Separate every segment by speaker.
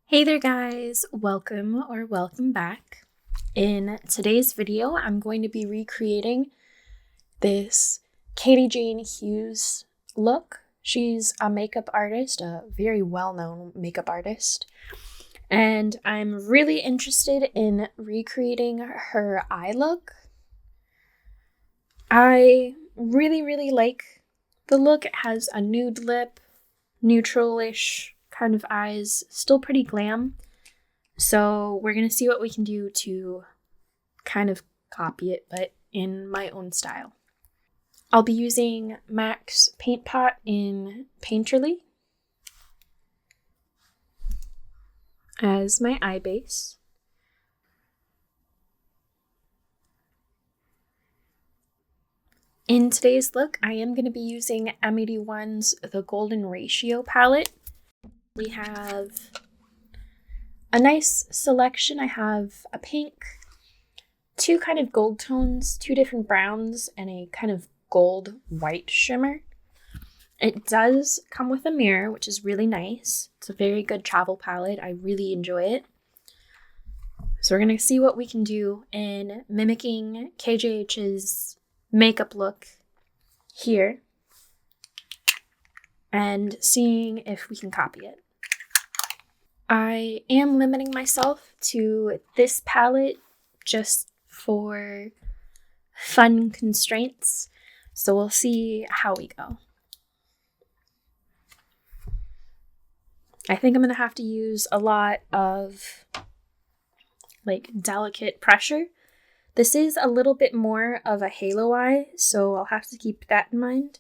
Speaker 1: Hey there guys, welcome back. In today's video, I'm going to be recreating this Katie Jane Hughes look. She's a makeup artist, a very well-known makeup artist, and I'm really interested in recreating her eye look. I really like the look. It has a nude lip, neutral-ish kind of eyes, still pretty glam. So we're going to see what we can do to kind of copy it, but in my own style. I'll be using MAC's Paint Pot in Painterly as my eye base. In today's look, I am going to be using M81's The Golden Ratio palette. We have a nice selection. I have a pink, two kind of gold tones, two different browns, and a kind of gold white shimmer. It does come with a mirror, which is really nice. It's a very good travel palette. I really enjoy it. So we're going to see what we can do in mimicking KJH's makeup look here and seeing if we can copy it. I am limiting myself to this palette just for fun constraints, so we'll see how we go. I think I'm going to have to use a lot of delicate pressure. This is a little bit more of a halo eye, so I'll have to keep that in mind.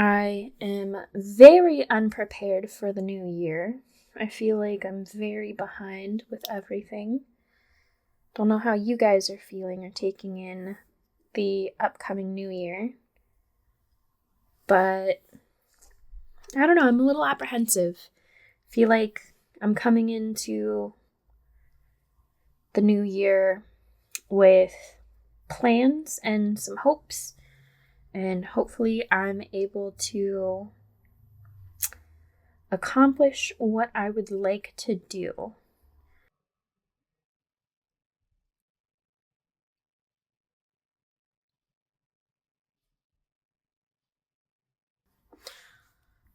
Speaker 1: I am very unprepared for the new year. I feel like I'm very behind with everything. Don't know how you guys are feeling or taking in the upcoming new year, but I don't know, I'm a little apprehensive. Feel like I'm coming into the new year with plans and some hopes, and hopefully I'm able to accomplish what I would like to do.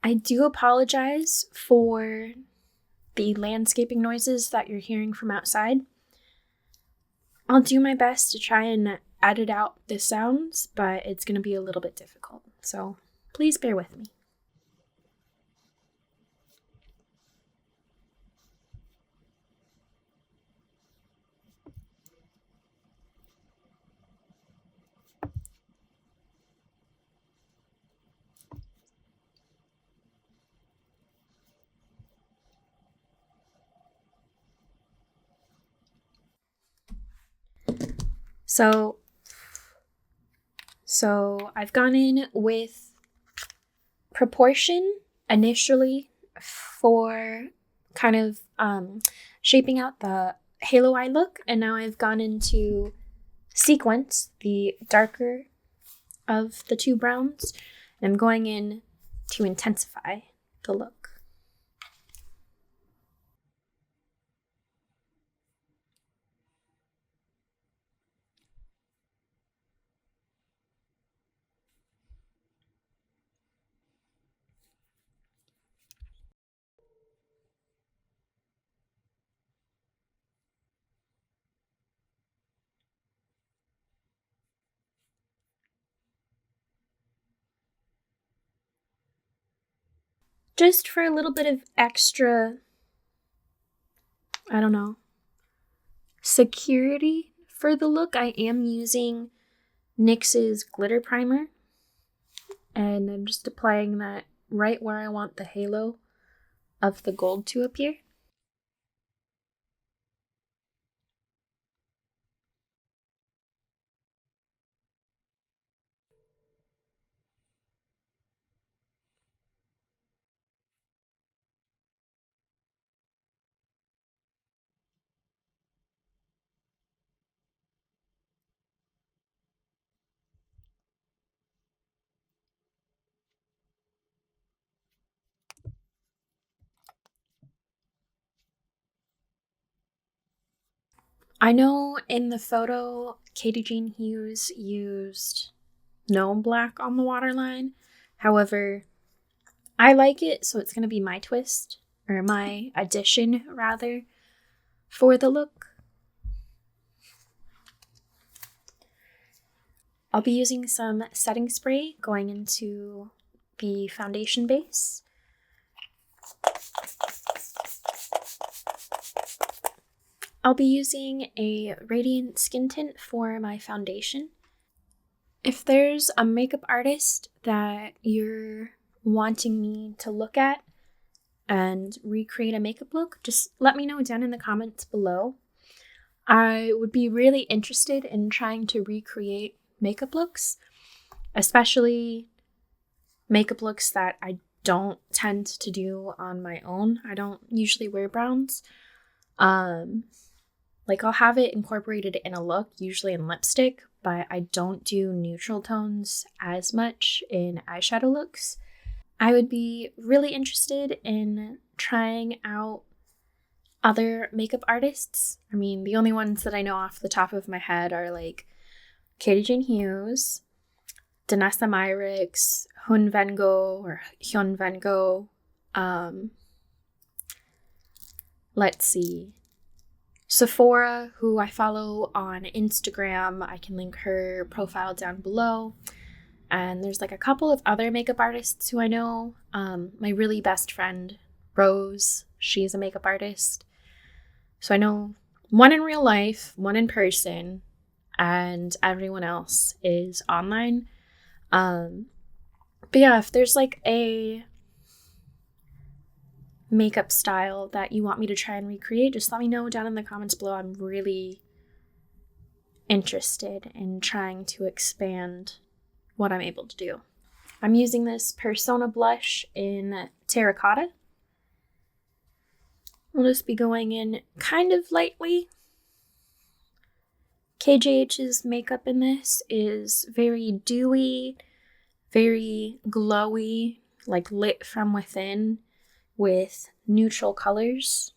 Speaker 1: I do apologize for the landscaping noises that you're hearing from outside. I'll do my best to try and edit out the sounds, but it's going to be a little bit difficult, so please bear with me. So I've gone in with proportion initially for kind of shaping out the halo eye look, and now I've gone into sequence, the darker of the two browns, and I'm going in to intensify the look. Just for a little bit of extra, I don't know, security for the look, I am using NYX's glitter primer, and I'm just applying that right where I want the halo of the gold to appear. I know in the photo, Katie Jane Hughes used no black on the waterline. However, I like it, so it's going to be my twist, or my addition rather, for the look. I'll be using some setting spray going into the foundation base. I'll be using a Radiant Skin Tint for my foundation. If there's a makeup artist that you're wanting me to look at and recreate a makeup look, just let me know down in the comments below. I would be really interested in trying to recreate makeup looks, especially makeup looks that I don't tend to do on my own. I don't usually wear browns. Like I'll have it incorporated in a look, usually in lipstick, but I don't do neutral tones as much in eyeshadow looks. I would be really interested in trying out other makeup artists. I mean, the only ones that I know off the top of my head are like Katie Jane Hughes, Danessa Myricks, Hyun Van Gogh. Let's see. Sephora, who I follow on Instagram. I can link her profile down below. And there's like a couple of other makeup artists who I know. My really best friend, Rose, she's a makeup artist. So I know one in real life, one in person, and everyone else is online. But yeah, if there's like a makeup style that you want me to try and recreate, just let me know down in the comments below. I'm really interested in trying to expand what I'm able to do. I'm using this Persona blush in Terracotta. I'll just be going in kind of lightly. KJH's makeup in this is very dewy, very glowy, like lit from within, with neutral colors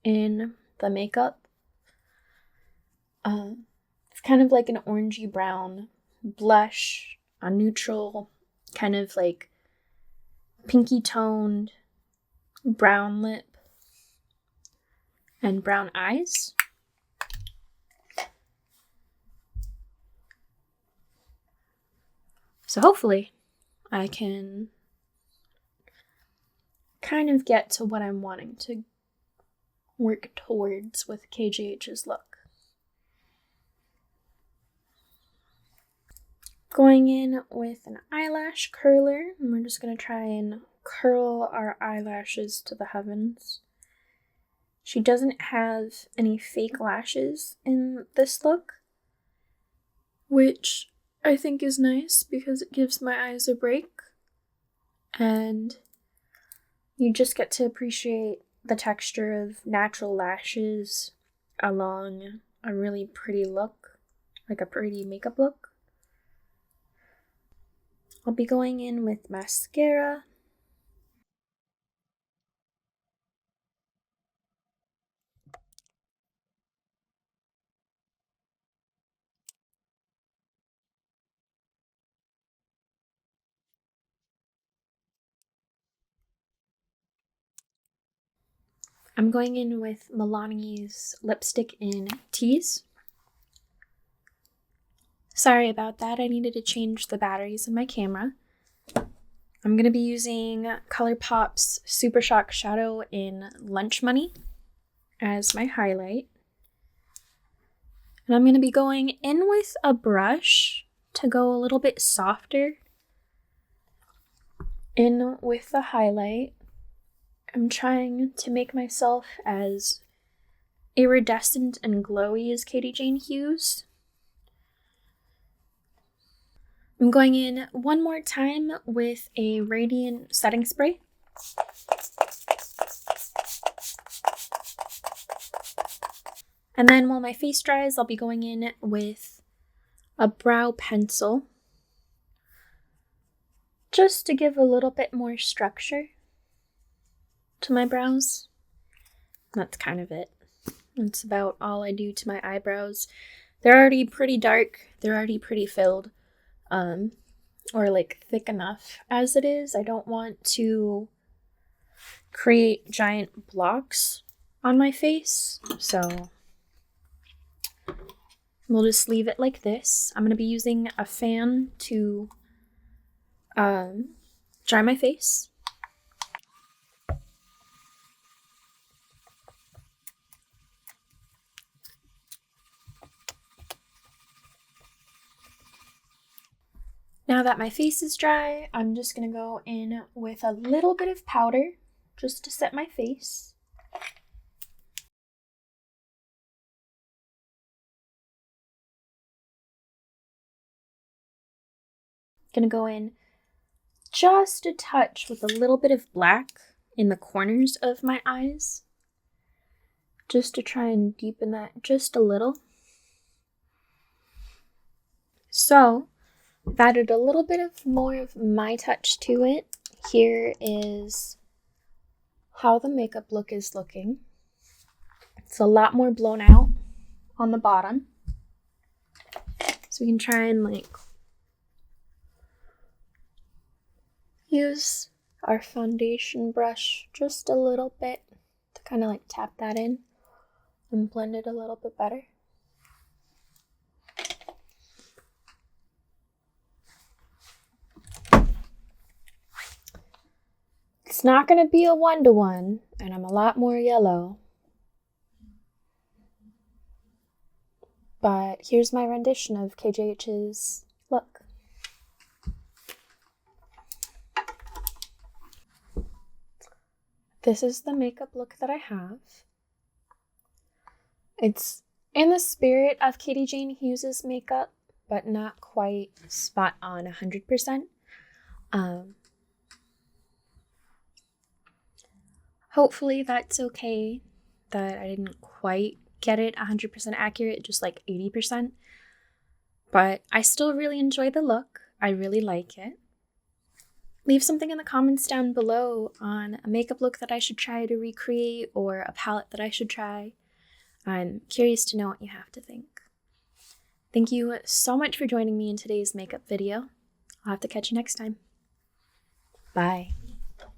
Speaker 1: in the makeup. It's kind of like an orangey brown blush, a neutral kind of like pinky toned brown lip and brown eyes. So hopefully I can kind of get to what I'm wanting to work towards with KJH's look. Going in with an eyelash curler, and we're just going to try and curl our eyelashes to the heavens. She doesn't have any fake lashes in this look, which I think is nice because it gives my eyes a break, and you just get to appreciate the texture of natural lashes along a really pretty look, like a pretty makeup look. I'll be going in with mascara. I'm going in with Milani's lipstick in Tease. Sorry about that, I needed to change the batteries in my camera. I'm going to be using Colourpop's Super Shock Shadow in Lunch Money as my highlight. And I'm going to be going in with a brush to go a little bit softer in with the highlight. I'm trying to make myself as iridescent and glowy as Katie Jane Hughes. I'm going in one more time with a Radiant setting spray. And then while my face dries, I'll be going in with a brow pencil just to give a little bit more structure to my brows. That's kind of it. That's about all I do to my eyebrows. They're already pretty dark. They're already pretty filled. Or like thick enough as it is. I don't want to create giant blocks on my face. So we'll just leave it like this. I'm going to be using a fan to dry my face. Now that my face is dry, I'm just going to go in with a little bit of powder just to set my face. Going to go in just a touch with a little bit of black in the corners of my eyes, just to try and deepen that just a little. So I've added a little bit of more of my touch to it. Here is how the makeup look is looking. It's a lot more blown out on the bottom. So we can try and like use our foundation brush just a little bit to kind of like tap that in and blend it a little bit better. It's not going to be a 1-to-1, and I'm a lot more yellow. But here's my rendition of KJH's look. This is the makeup look that I have. It's in the spirit of Katie Jane Hughes' makeup, but not quite spot on 100%. Hopefully that's okay that I didn't quite get it 100% accurate, just like 80%. But I still really enjoy the look. I really like it. Leave something in the comments down below on a makeup look that I should try to recreate or a palette that I should try. I'm curious to know what you have to think. Thank you so much for joining me in today's makeup video. I'll have to catch you next time. Bye.